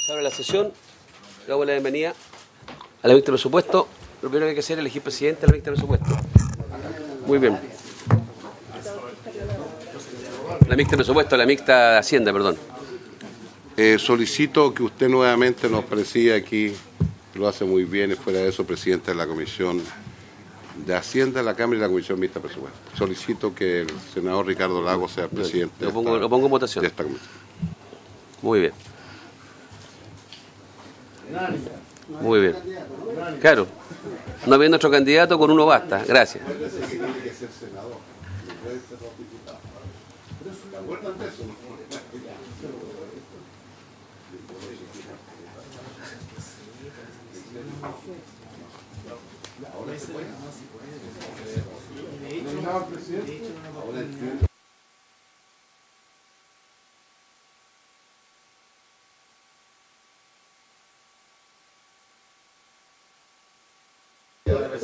Se abre la sesión. Le damos la bienvenida a la ministra de Presupuesto. Lo primero que hay que hacer es elegir presidente a la ministra de Presupuesto. Muy bien. La ministra de Presupuesto, la ministra de Hacienda, perdón. Solicito que usted nuevamente nos presida aquí, lo hace muy bien, y fuera de eso, presidente de la Comisión de Hacienda de la Cámara y la Comisión Mixta de Presupuesto. Solicito que el senador Ricardo Lagos sea presidente lo pongo en votación. de esta comisión. Muy bien. Muy bien. Claro. No habiendo otro candidato, con uno basta. Gracias.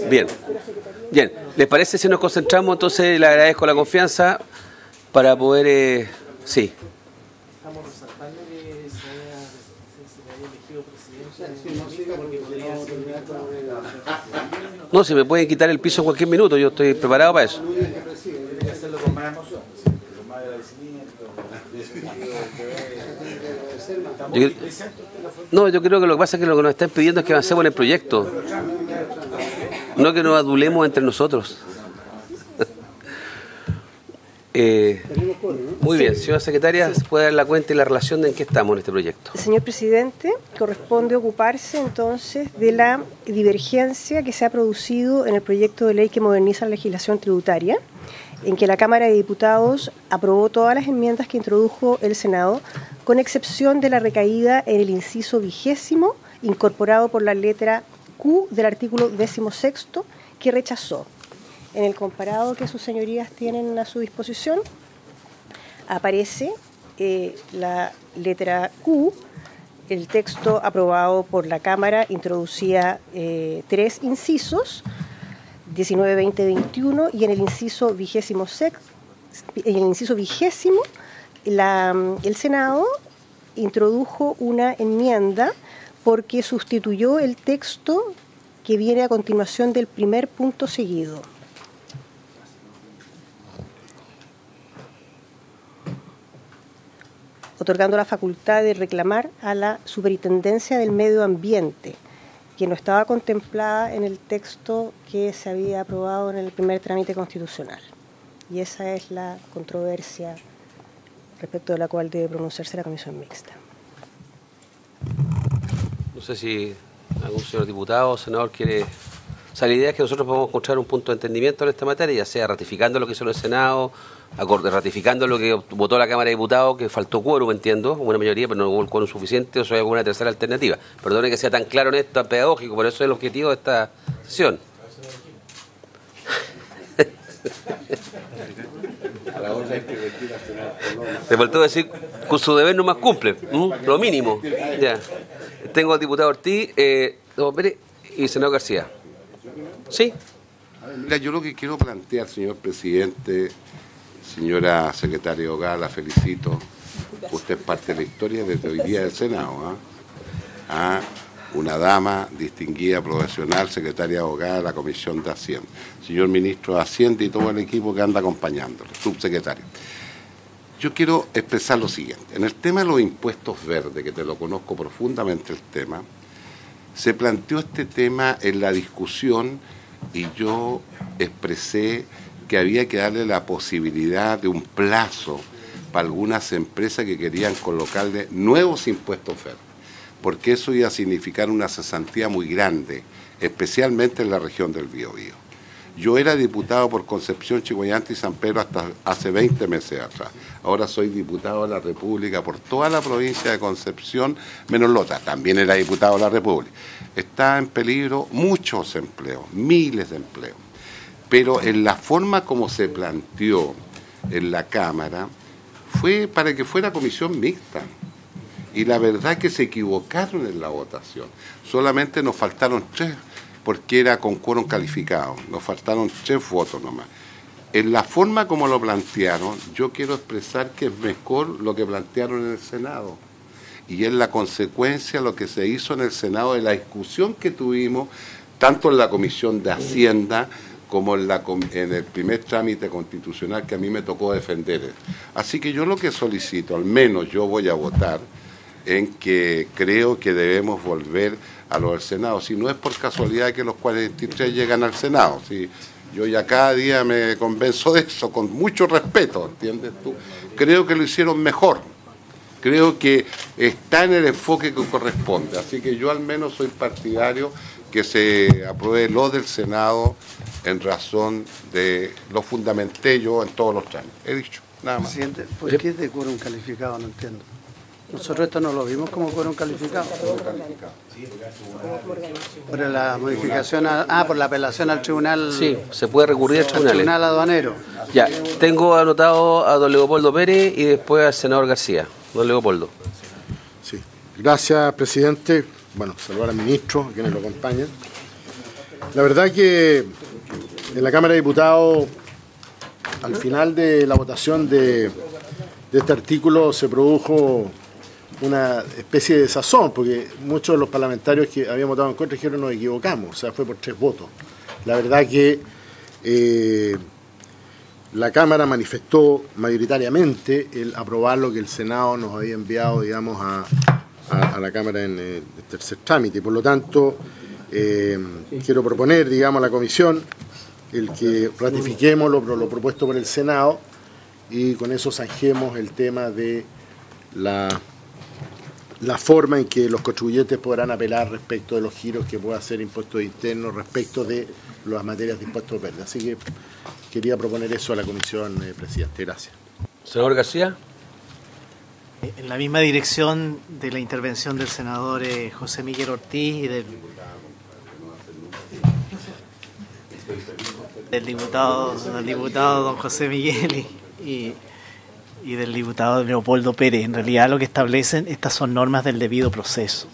Bien. Bien. ¿Les parece si nos concentramos? Entonces le agradezco la confianza para poder... sí. Estamos resaltando que se haya elegido presidente porque podría ser... No, si me pueden quitar el piso en cualquier minuto, yo estoy preparado para eso. Tiene que hacerlo con más emoción, con más agradecimiento. Yo creo que lo que pasa es que lo que nos están pidiendo es que avancemos en el proyecto, no que nos adulemos entre nosotros. Muy bien, señora secretaria, ¿puede dar la cuenta y la relación de en qué estamos en este proyecto? Señor presidente, corresponde ocuparse entonces de la divergencia que se ha producido en el proyecto de ley que moderniza la legislación tributaria, en que la Cámara de Diputados aprobó todas las enmiendas que introdujo el Senado, con excepción de la recaída en el inciso 20º, incorporado por la letra Q del artículo 16º, que rechazó. En el comparado que sus señorías tienen a su disposición, aparece la letra Q. El texto aprobado por la Cámara introducía 3 incisos, 19, 20, 21, y en el inciso 20º, el Senado introdujo una enmienda porque sustituyó el texto que viene a continuación del primer punto seguido. Otorgando la facultad de reclamar a la Superintendencia del Medio Ambiente, que no estaba contemplada en el texto que se había aprobado en el primer trámite constitucional. Y esa es la controversia respecto de la cual debe pronunciarse la Comisión Mixta. No sé si algún señor diputado o senador quiere... O sea, la idea es que nosotros podamos encontrar un punto de entendimiento en esta materia, ya sea ratificando lo que hizo el Senado, ratificando lo que votó la Cámara de Diputados, que faltó quórum, entiendo, una mayoría, pero no hubo el quórum suficiente, o sea, alguna tercera alternativa. Perdone que sea tan claro en esto, tan pedagógico, pero eso es el objetivo de esta sesión. Me faltó decir, con su deber no más cumple, lo mínimo. Ya. Tengo al diputado Ortiz, Pérez y senador García. ¿Sí? Mira, yo lo que quiero plantear, señor presidente, señora secretaria de Hogar, la felicito. Usted es parte de la historia desde hoy día del Senado. Una dama distinguida, profesional, secretaria de Hogar de la Comisión de Hacienda. Señor ministro de Hacienda y todo el equipo que anda acompañándolo, subsecretario. Yo quiero expresar lo siguiente. En el tema de los impuestos verdes, que te lo conozco profundamente el tema, se planteó este tema en la discusión y yo expresé que había que darle la posibilidad de un plazo para algunas empresas que querían colocarle nuevos impuestos verdes, porque eso iba a significar una cesantía muy grande, especialmente en la región del Biobío. Yo era diputado por Concepción, Chiguayante y San Pedro hasta hace 20 meses atrás. Ahora soy diputado de la República por toda la provincia de Concepción, menos Lota. También era diputado de la República. Está en peligro muchos empleos, miles de empleos. Pero en la forma como se planteó en la Cámara, fue para que fuera comisión mixta. Y la verdad es que se equivocaron en la votación. Solamente nos faltaron 3, porque era con quórum calificado. Nos faltaron 3 votos nomás. En la forma como lo plantearon, yo quiero expresar que es mejor lo que plantearon en el Senado. y es la consecuencia de lo que se hizo en el Senado de la discusión que tuvimos tanto en la Comisión de Hacienda como en el primer trámite constitucional que a mí me tocó defender. Así que yo lo que solicito, al menos yo voy a votar en que creo que debemos volver a lo del Senado. Si no es por casualidad que los 43 llegan al Senado, si yo ya cada día me convenzo de eso, con mucho respeto, ¿entiendes tú? Creo que lo hicieron mejor. Creo que está en el enfoque que corresponde. Así que yo al menos soy partidario que se apruebe lo del Senado en razón de lo fundamenté yo en todos los trámites. He dicho, nada más. Presidente, ¿por qué es de quórum calificado? No entiendo. Nosotros esto no lo vimos como quórum calificado. Por la modificación, por la apelación al tribunal. Sí, se puede recurrir al tribunal. Tribunal aduanero. Ya, tengo anotado a don Leopoldo Pérez y después al senador García. Don Leopoldo. Sí, gracias, presidente. Bueno, saludar al ministro, a quienes lo acompañan. La verdad que en la Cámara de Diputados, al final de la votación de este artículo, se produjo una especie de desazón, porque muchos de los parlamentarios que habían votado en contra dijeron nos equivocamos, o sea, fue por 3 votos. La verdad que la Cámara manifestó mayoritariamente el aprobar lo que el Senado nos había enviado, digamos, a la Cámara en el tercer trámite. Por lo tanto, quiero proponer, digamos, a la Comisión el que ratifiquemos lo propuesto por el Senado y con eso zanjemos el tema de la forma en que los contribuyentes podrán apelar respecto de los giros que pueda hacer impuestos internos respecto de las materias de impuestos verdes. Así que quería proponer eso a la Comisión, presidente. Gracias. Senador García. En la misma dirección de la intervención del senador José Miguel Ortiz y del diputado don José Miguel y del diputado Leopoldo Pérez. En realidad lo que establecen, estas son normas del debido proceso.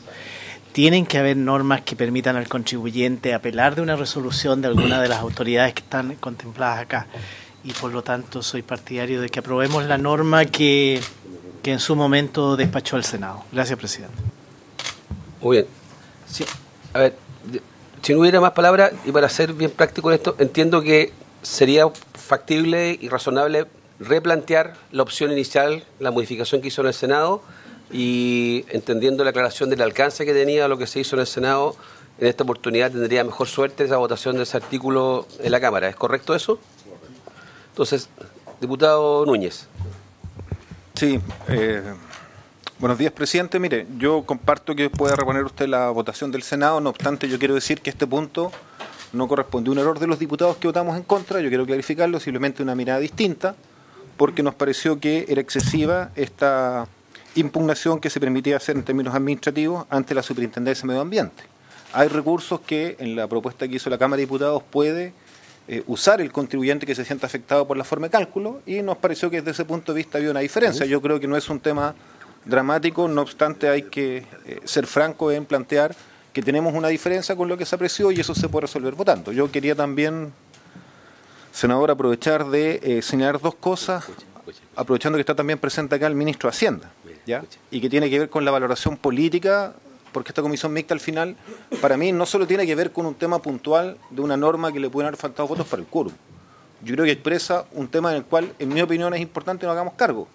Tienen que haber normas que permitan al contribuyente apelar de una resolución de alguna de las autoridades que están contempladas acá. Y por lo tanto soy partidario de que aprobemos la norma que en su momento despachó el Senado. Gracias, presidente. Muy bien. Sí, a ver, si no hubiera más palabras, y para ser bien práctico en esto, entiendo que sería factible y razonable replantear la opción inicial, la modificación que hizo en el Senado, y entendiendo la aclaración del alcance que tenía lo que se hizo en el Senado, en esta oportunidad tendría mejor suerte esa votación de ese artículo en la Cámara. ¿Es correcto eso? Entonces, diputado Núñez. Sí, buenos días, presidente. Mire, yo comparto que pueda reponer usted la votación del Senado, no obstante yo quiero decir que este punto no corresponde a un error de los diputados que votamos en contra, yo quiero clarificarlo, simplemente una mirada distinta, porque nos pareció que era excesiva esta impugnación que se permitía hacer en términos administrativos ante la Superintendencia de Medio Ambiente. Hay recursos que en la propuesta que hizo la Cámara de Diputados puede usar el contribuyente que se sienta afectado por la forma de cálculo, y nos pareció que desde ese punto de vista había una diferencia. Yo creo que no es un tema dramático, no obstante hay que ser franco en plantear que tenemos una diferencia con lo que se apreció y eso se puede resolver votando. Yo quería también, senador, aprovechar de señalar 2 cosas, aprovechando que está también presente acá el ministro de Hacienda, ¿ya? Y que tiene que ver con la valoración política, porque esta comisión mixta al final, para mí, no solo tiene que ver con un tema puntual de una norma que le pueden haber faltado votos para el quórum. Yo creo que expresa un tema en el cual, en mi opinión, es importante que nos hagamos cargo.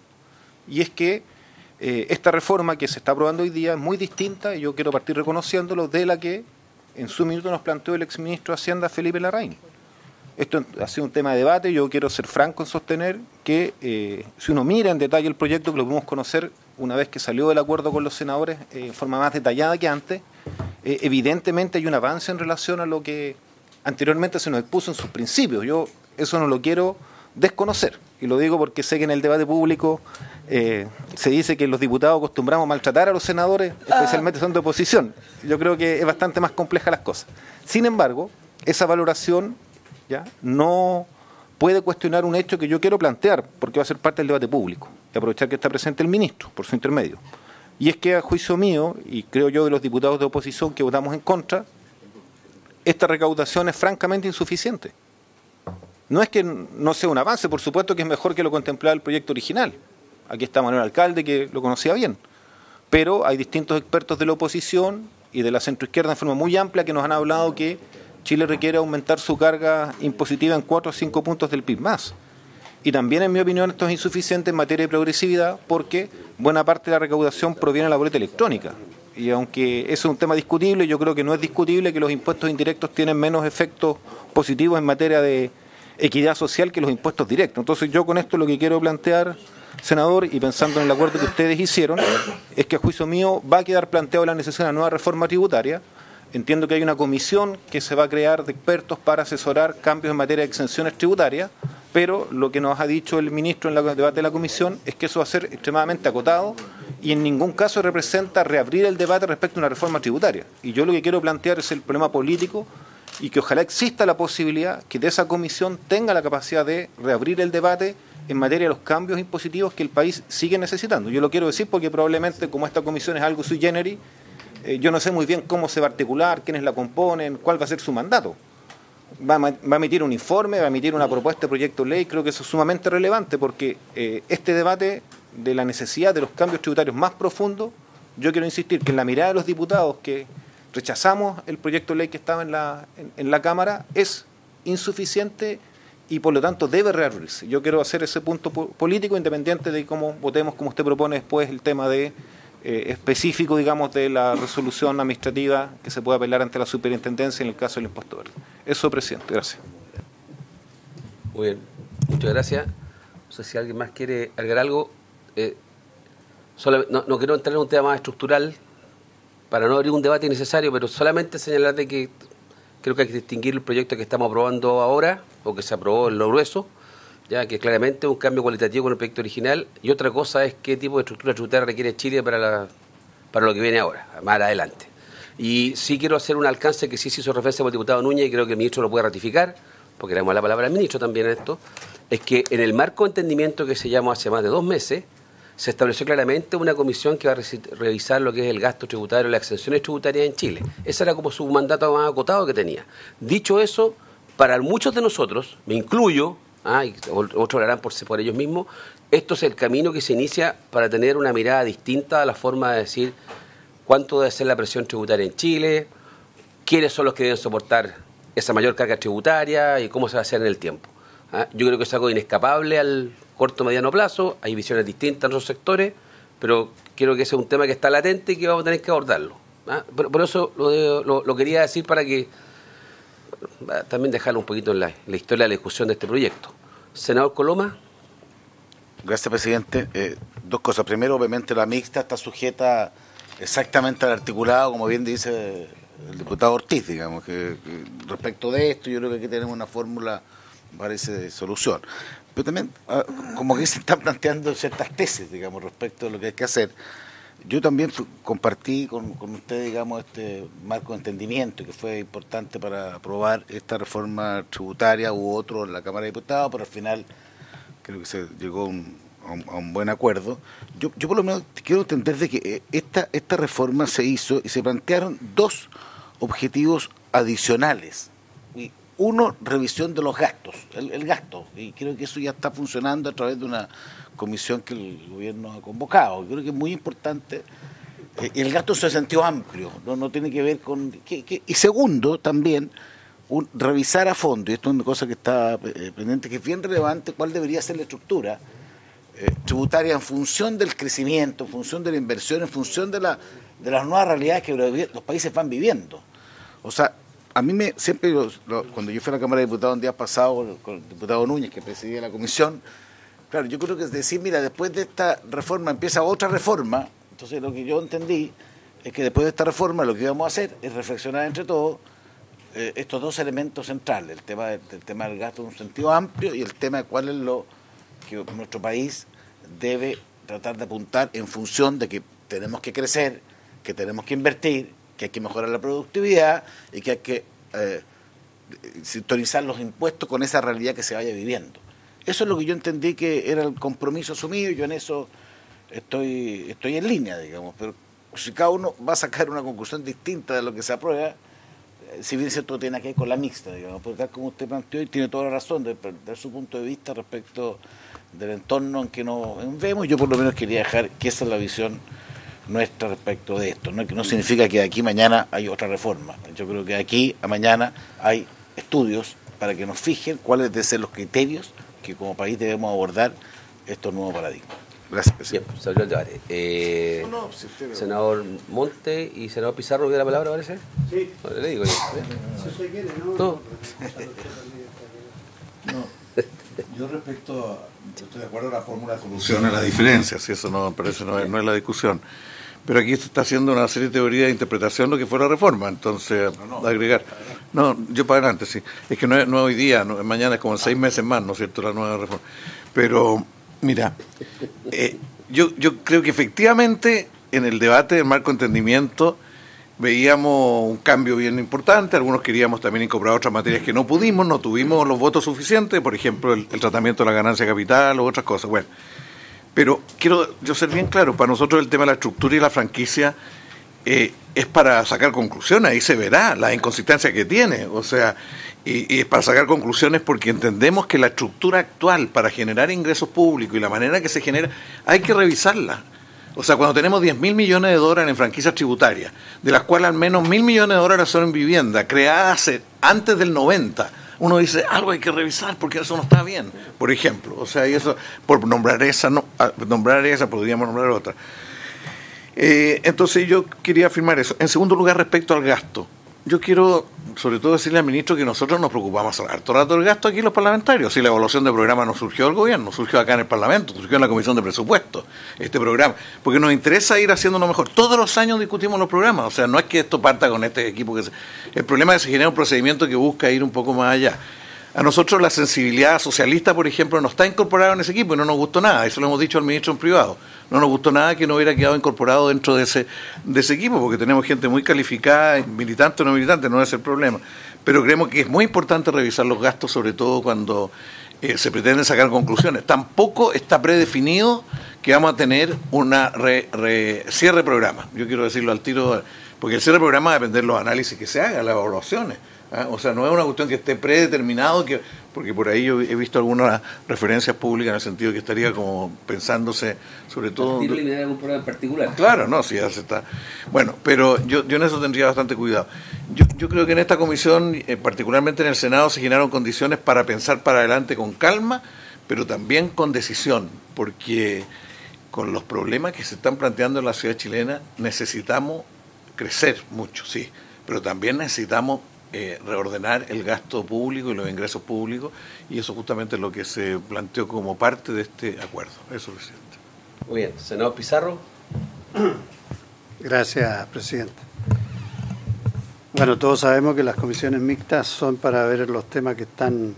Y es que esta reforma que se está aprobando hoy día es muy distinta, y yo quiero partir reconociéndolo, de la que en su minuto nos planteó el exministro de Hacienda, Felipe Larraín. Esto ha sido un tema de debate, yo quiero ser franco en sostener que si uno mira en detalle el proyecto, que lo pudimos conocer una vez que salió del acuerdo con los senadores en forma más detallada que antes, evidentemente hay un avance en relación a lo que anteriormente se nos expuso en sus principios. Yo eso no lo quiero desconocer, y lo digo porque sé que en el debate público se dice que los diputados acostumbramos a maltratar a los senadores, especialmente son de oposición. Yo creo que es bastante más compleja las cosas. Sin embargo, esa valoración ya no puede cuestionar un hecho que yo quiero plantear, porque va a ser parte del debate público, y aprovechar que está presente el ministro, por su intermedio. Y es que a juicio mío, y creo yo de los diputados de oposición que votamos en contra, esta recaudación es francamente insuficiente. No es que no sea un avance, por supuesto que es mejor que lo contemplaba el proyecto original. Aquí está Manuel Alcalde, que lo conocía bien. pero hay distintos expertos de la oposición y de la centroizquierda en forma muy amplia que nos han hablado que Chile requiere aumentar su carga impositiva en 4 o 5 puntos del PIB más. Y también, en mi opinión, esto es insuficiente en materia de progresividad porque buena parte de la recaudación proviene de la boleta electrónica. Y aunque eso es un tema discutible, yo creo que no es discutible que los impuestos indirectos tienen menos efectos positivos en materia de equidad social que los impuestos directos. Entonces yo con esto lo que quiero plantear, senador, y pensando en el acuerdo que ustedes hicieron, es que a juicio mío va a quedar planteado la necesidad de una nueva reforma tributaria. Entiendo que hay una comisión que se va a crear de expertos para asesorar cambios en materia de exenciones tributarias, pero lo que nos ha dicho el ministro en el debate de la comisión es que eso va a ser extremadamente acotado y en ningún caso representa reabrir el debate respecto a una reforma tributaria. Y yo lo que quiero plantear es el problema político y que ojalá exista la posibilidad que de esa comisión tenga la capacidad de reabrir el debate en materia de los cambios impositivos que el país sigue necesitando. Yo lo quiero decir porque probablemente como esta comisión es algo sui generis, yo no sé muy bien cómo se va a articular, quiénes la componen, cuál va a ser su mandato. Va a emitir un informe, va a emitir una propuesta de proyecto de ley. Creo que eso es sumamente relevante porque este debate de la necesidad de los cambios tributarios más profundos, yo quiero insistir que en la mirada de los diputados que rechazamos el proyecto de ley que estaba en la Cámara es insuficiente y por lo tanto debe reabrirse. Yo quiero hacer ese punto político independiente de cómo votemos, como usted propone después, el tema de específico, digamos, de la resolución administrativa que se puede apelar ante la superintendencia en el caso del impuesto verde. Eso, presidente. Gracias. Muy bien. Muchas gracias. No sé si alguien más quiere agregar algo. No quiero entrar en un tema más estructural para no abrir un debate innecesario, pero solamente señalar de que creo que hay que distinguir el proyecto que estamos aprobando ahora, o que se aprobó en lo grueso, ya que claramente es un cambio cualitativo con el proyecto original, y otra cosa es qué tipo de estructura tributaria requiere Chile para lo que viene ahora, más adelante. Y sí quiero hacer un alcance que sí se hizo referencia por el diputado Núñez, y creo que el ministro lo puede ratificar, porque le damos la palabra al ministro también en esto, es que en el marco de entendimiento que se llamó hace más de 2 meses, se estableció claramente una comisión que va a revisar lo que es el gasto tributario y las exenciones tributarias en Chile. Ese era como su mandato más acotado que tenía. Dicho eso, para muchos de nosotros, me incluyo, y otros hablarán por ellos mismos, esto es el camino que se inicia para tener una mirada distinta a la forma de decir cuánto debe ser la presión tributaria en Chile, quiénes son los que deben soportar esa mayor carga tributaria y cómo se va a hacer en el tiempo. Yo creo que es algo inescapable al corto o mediano plazo, hay visiones distintas en los sectores, pero creo que ese es un tema que está latente y que vamos a tener que abordarlo. Por eso lo quería decir para que también dejarlo un poquito en la historia de la discusión de este proyecto. Senador Coloma. Gracias, presidente. 2 cosas. Primero, obviamente la mixta está sujeta exactamente al articulado, como bien dice el diputado Ortiz, digamos, que respecto de esto yo creo que aquí tenemos una fórmula, parece, de solución. Pero también, como que se están planteando ciertas tesis, digamos, respecto a lo que hay que hacer. Yo también compartí con usted, digamos, este marco de entendimiento que fue importante para aprobar esta reforma tributaria u otro en la Cámara de Diputados, pero al final creo que se llegó a un buen acuerdo. Yo por lo menos quiero entender de que esta reforma se hizo y se plantearon 2 objetivos adicionales. Uno, revisión de los gastos, el gasto, y creo que eso ya está funcionando a través de una comisión que el gobierno ha convocado. Creo que es muy importante. El gasto en su sentido amplio, no tiene que ver con... Y segundo, también, revisar a fondo, y esto es una cosa que está pendiente, que es bien relevante, cuál debería ser la estructura tributaria en función del crecimiento, en función de la inversión, en función de las nuevas realidades que los países van viviendo. O sea, a mí siempre, cuando yo fui a la Cámara de Diputados un día pasado con el diputado Núñez, que presidía la comisión, claro, yo creo que es decir, mira, después de esta reforma empieza otra reforma. Entonces lo que yo entendí es que después de esta reforma lo que íbamos a hacer es reflexionar entre todos estos 2 elementos centrales, el tema del gasto en un sentido amplio y el tema de cuál es lo que nuestro país debe tratar de apuntar en función de que tenemos que crecer, que tenemos que invertir, que hay que mejorar la productividad y que hay que sintonizar los impuestos con esa realidad que se vaya viviendo. Eso es lo que yo entendí que era el compromiso asumido y yo en eso estoy en línea, digamos, pero si cada uno va a sacar una conclusión distinta de lo que se aprueba, si bien cierto tiene que ver con la mixta, digamos, porque tal como usted planteó y tiene toda la razón de dar su punto de vista respecto del entorno en que nos vemos, yo por lo menos quería dejar que esa es la visión nuestra respecto de esto. No significa que de aquí a mañana hay otra reforma. Yo creo que de aquí a mañana hay estudios para que nos fijen cuáles deben ser los criterios que como país debemos abordar estos nuevos paradigmas. Gracias, presidente. Bien, se abrió el debate. Senador Monte y senador Pizarro, ¿quiere la palabra, parece? Sí. No, le digo yo. Si usted quiere, ¿no? No. Yo estoy de acuerdo en la fórmula de solución a la diferencia, si eso no parece no es la discusión. Pero aquí se está haciendo una serie de teorías de interpretación de lo que fue la reforma, entonces agregar. No, yo para adelante, sí. Es que no es hoy día, mañana es como en 6 meses más, ¿no es cierto?, la nueva reforma. Pero, mira, yo creo que efectivamente en el debate del marco de entendimiento veíamos un cambio bien importante, algunos queríamos también incorporar otras materias que no pudimos, no tuvimos los votos suficientes, por ejemplo, el tratamiento de la ganancia de capital o otras cosas. Bueno, pero quiero yo ser bien claro, para nosotros el tema de la estructura y la franquicia es para sacar conclusiones, ahí se verá la inconsistencia que tiene, o sea, y es para sacar conclusiones porque entendemos que la estructura actual para generar ingresos públicos y la manera que se genera, hay que revisarla. O sea, cuando tenemos 10.000 millones de dólares en franquicias tributarias, de las cuales al menos 1.000 millones de dólares son en vivienda, creadas antes del 90, uno dice, algo hay que revisar porque eso no está bien, por ejemplo. O sea, y eso, por nombrar esa, podríamos nombrar otra. Entonces yo quería afirmar eso. En segundo lugar, respecto al gasto, yo quiero sobre todo decirle al ministro que nosotros nos preocupamos harto rato del gasto aquí los parlamentarios. Si la evaluación del programa no surgió del gobierno, surgió acá en el Parlamento, surgió en la Comisión de Presupuestos, este programa, porque nos interesa ir haciéndolo mejor. Todos los años discutimos los programas, o sea, no es que esto parta con este equipo. El problema es que se genera un procedimiento que busca ir un poco más allá. A nosotros la sensibilidad socialista, por ejemplo, no está incorporada en ese equipo y no nos gustó nada. Eso lo hemos dicho al ministro en privado. No nos gustó nada que no hubiera quedado incorporado dentro de ese equipo, porque tenemos gente muy calificada, militante o no militante, no es el problema. Pero creemos que es muy importante revisar los gastos, sobre todo cuando se pretenden sacar conclusiones. Tampoco está predefinido que vamos a tener una cierre de programa. Yo quiero decirlo al tiro, porque el cierre de programa va a depender de los análisis que se hagan, las evaluaciones. O sea, no es una cuestión que esté predeterminado, porque por ahí yo he visto algunas referencias públicas en el sentido que estaría como pensándose, sobre todo... ¿Tiene eliminar algún programa en particular? Claro, no, sí, ya se está... Bueno, pero yo en eso tendría bastante cuidado. Yo creo que en esta comisión, particularmente en el Senado, se generaron condiciones para pensar para adelante con calma, pero también con decisión, porque con los problemas que se están planteando en la ciudad chilena necesitamos crecer mucho, sí, pero también necesitamos reordenar el gasto público y los ingresos públicos, y eso justamente es lo que se planteó como parte de este acuerdo. Eso, presidente. Muy bien. Senador Pizarro. Gracias, presidente. Bueno, todos sabemos que las comisiones mixtas son para ver los temas que están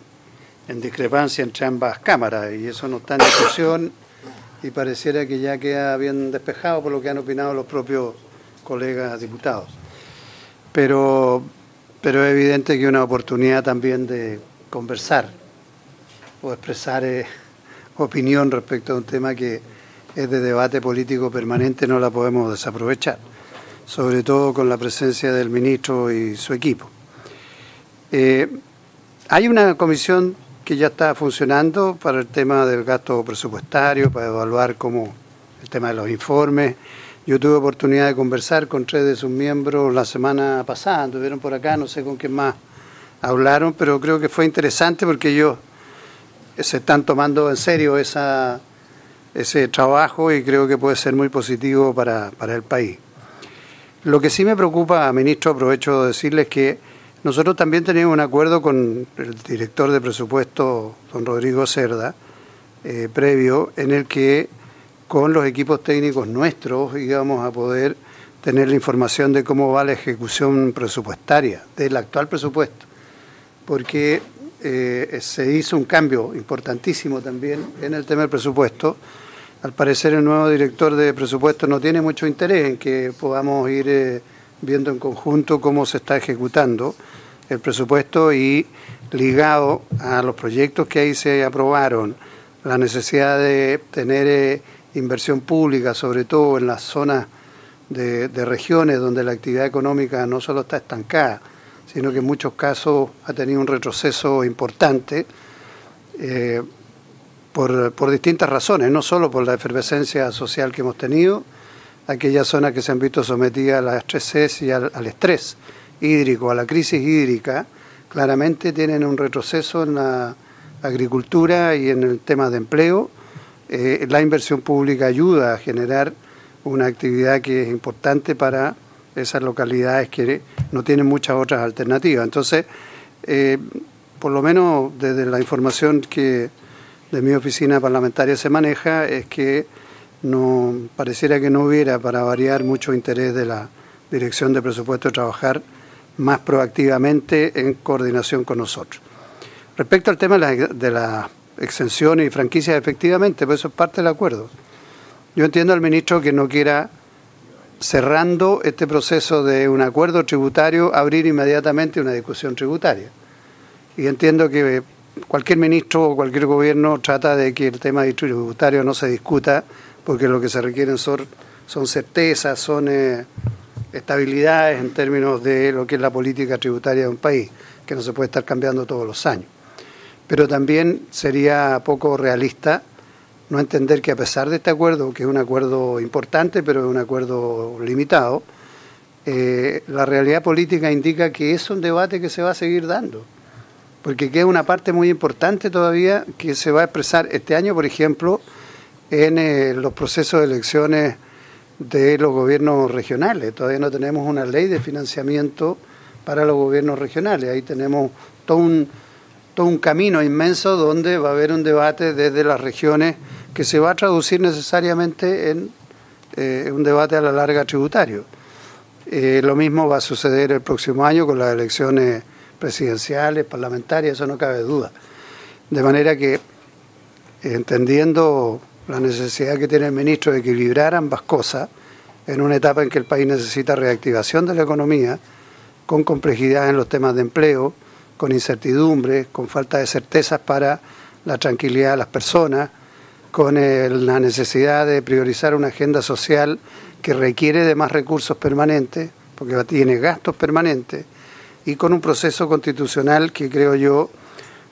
en discrepancia entre ambas cámaras, y eso no está en discusión y pareciera que ya queda bien despejado por lo que han opinado los propios colegas diputados. Pero es evidente que es una oportunidad también de conversar o expresar opinión respecto a un tema que es de debate político permanente, no la podemos desaprovechar, sobre todo con la presencia del ministro y su equipo. Hay una comisión que ya está funcionando para el tema del gasto presupuestario, para evaluar cómo el tema de los informes. Yo tuve oportunidad de conversar con 3 de sus miembros la semana pasada, anduvieron por acá, no sé con quién más hablaron, pero creo que fue interesante porque ellos se están tomando en serio ese trabajo y creo que puede ser muy positivo para el país. Lo que sí me preocupa, ministro, aprovecho de decirles que nosotros también teníamos un acuerdo con el director de presupuesto, don Rodrigo Cerda, previo, en el que con los equipos técnicos nuestros íbamos a poder tener la información de cómo va la ejecución presupuestaria del actual presupuesto, porque se hizo un cambio importantísimo también en el tema del presupuesto. Al parecer el nuevo director de presupuesto no tiene mucho interés en que podamos ir viendo en conjunto cómo se está ejecutando el presupuesto, y ligado a los proyectos que ahí se aprobaron, la necesidad de tener inversión pública, sobre todo en las zonas de regiones donde la actividad económica no solo está estancada, sino que en muchos casos ha tenido un retroceso importante por distintas razones, no solo por la efervescencia social que hemos tenido, aquellas zonas que se han visto sometidas a la estrés y al estrés hídrico, a la crisis hídrica, claramente tienen un retroceso en la agricultura y en el tema de empleo. La inversión pública ayuda a generar una actividad que es importante para esas localidades que no tienen muchas otras alternativas. Entonces, por lo menos desde la información que de mi oficina parlamentaria se maneja, es que no pareciera que no hubiera, para variar, mucho interés de la Dirección de Presupuesto de trabajar más proactivamente en coordinación con nosotros. Respecto al tema de las exenciones y franquicias, efectivamente, pues eso es parte del acuerdo. Yo entiendo al ministro que no quiera, cerrando este proceso de un acuerdo tributario, abrir inmediatamente una discusión tributaria. Y entiendo que cualquier ministro o cualquier gobierno trata de que el tema tributario no se discuta, porque lo que se requieren son certezas, son estabilidades en términos de lo que es la política tributaria de un país, que no se puede estar cambiando todos los años. Pero también sería poco realista no entender que a pesar de este acuerdo, que es un acuerdo importante, pero es un acuerdo limitado, la realidad política indica que es un debate que se va a seguir dando, porque queda una parte muy importante todavía que se va a expresar este año, por ejemplo, en los procesos de elecciones de los gobiernos regionales. Todavía no tenemos una ley de financiamiento para los gobiernos regionales. Ahí tenemos todo un camino inmenso donde va a haber un debate desde las regiones que se va a traducir necesariamente en un debate a la larga tributario. Lo mismo va a suceder el próximo año con las elecciones presidenciales, parlamentarias, eso no cabe duda. De manera que, entendiendo la necesidad que tiene el ministro de equilibrar ambas cosas, en una etapa en que el país necesita reactivación de la economía, con complejidad en los temas de empleo, con incertidumbre, con falta de certezas para la tranquilidad de las personas, con la necesidad de priorizar una agenda social que requiere de más recursos permanentes, porque tiene gastos permanentes, y con un proceso constitucional que creo yo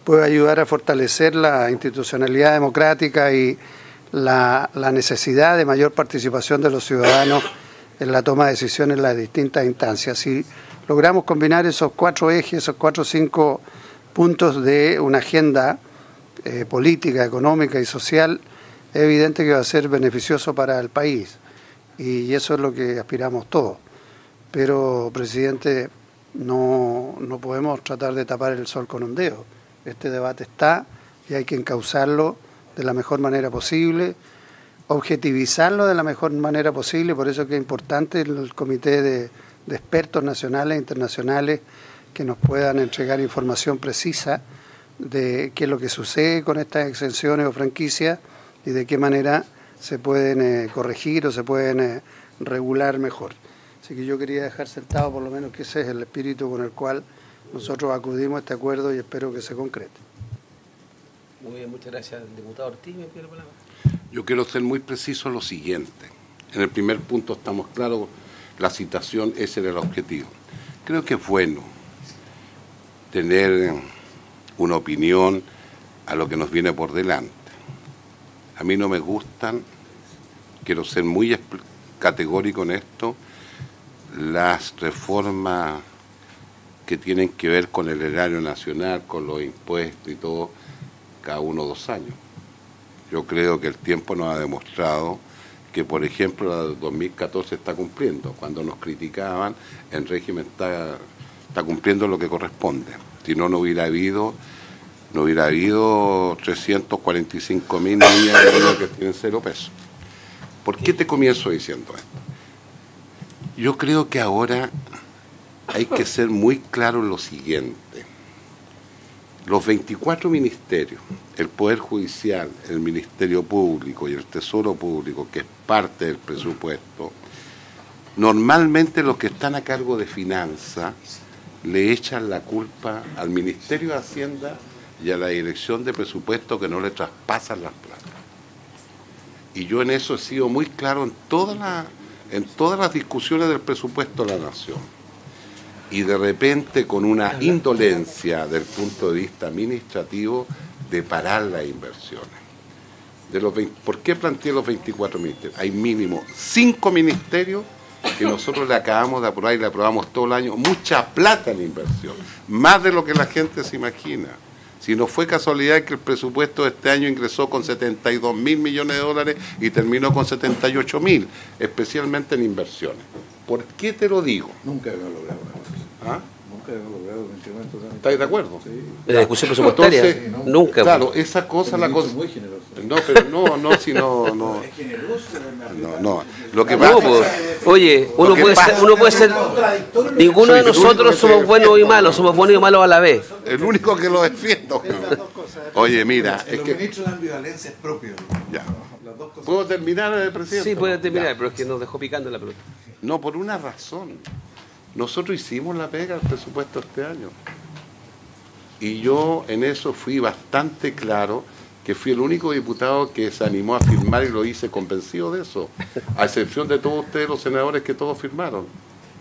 puede ayudar a fortalecer la institucionalidad democrática y la necesidad de mayor participación de los ciudadanos en la toma de decisiones en las distintas instancias. Si logramos combinar esos 4 ejes, esos 4 o 5 puntos de una agenda política, económica y social, es evidente que va a ser beneficioso para el país. Y eso es lo que aspiramos todos. Pero, presidente, no podemos tratar de tapar el sol con un dedo. Este debate está y hay que encauzarlo de la mejor manera posible, objetivizarlo de la mejor manera posible. Por eso es que es importante el comité de expertos nacionales e internacionales que nos puedan entregar información precisa de qué es lo que sucede con estas exenciones o franquicias y de qué manera se pueden corregir o se pueden regular mejor. Así que yo quería dejar sentado por lo menos que ese es el espíritu con el cual nosotros acudimos a este acuerdo y espero que se concrete. Muy bien, muchas gracias. Diputado Ortiz, me pide la palabra. Yo quiero ser muy preciso en lo siguiente. En el primer punto estamos claros, la citación, ese era el objetivo. Creo que es bueno tener una opinión a lo que nos viene por delante. A mí no me gustan, quiero ser muy categórico en esto, las reformas que tienen que ver con el erario nacional, con los impuestos y todo, cada 1 o 2 años. Yo creo que el tiempo nos ha demostrado que, por ejemplo, la de 2014 está cumpliendo. Cuando nos criticaban, el régimen está cumpliendo lo que corresponde. Si no, no hubiera habido 345.000 niñas que tienen 0 pesos. ¿Por qué te comienzo diciendo esto? Yo creo que ahora hay que ser muy claro en lo siguiente. Los 24 ministerios, el Poder Judicial, el Ministerio Público y el Tesoro Público, que es parte del presupuesto, normalmente los que están a cargo de finanzas le echan la culpa al Ministerio de Hacienda y a la Dirección de Presupuesto que no le traspasan las plata. Y yo en eso he sido muy claro en todas las discusiones del presupuesto de la Nación. Y de repente con una indolencia del punto de vista administrativo de parar las inversiones. ¿Por qué planteé los 24 ministerios? Hay mínimo 5 ministerios que nosotros le acabamos de aprobar y le aprobamos todo el año. Mucha plata en inversión, más de lo que la gente se imagina. Si no fue casualidad que el presupuesto de este año ingresó con 72.000 millones de dólares y terminó con 78.000, especialmente en inversiones. ¿Por qué te lo digo? Nunca hemos logrado. ¿Ah? Nunca hemos logrado un incremento tan... ¿Estáis de acuerdo? Sí. En la discusión presupuestaria, Entonces, nunca. Claro, esa cosa, la cosa... Muy generoso. No, pero no, si no... Es generoso. No. Lo que No, pasa... pues, oye, Lo que pasa- uno puede ser, ninguno de Soy el único nosotros que somos te- buenos y malos, somos buenos y malos a la vez. El único que lo defiendo. Oye, mira, es Los que... ministros de la ambivalencia es propio. Ya. Las dos cosas. ¿Puedo terminar, presidente? Sí, puede terminar, Ya. pero es que nos dejó picando la pelota. No, por una razón. Nosotros hicimos la pega del presupuesto este año. Y yo en eso fui bastante claro, que fui el único diputado que se animó a firmar y lo hice convencido de eso, a excepción de todos ustedes, los senadores, que todos firmaron.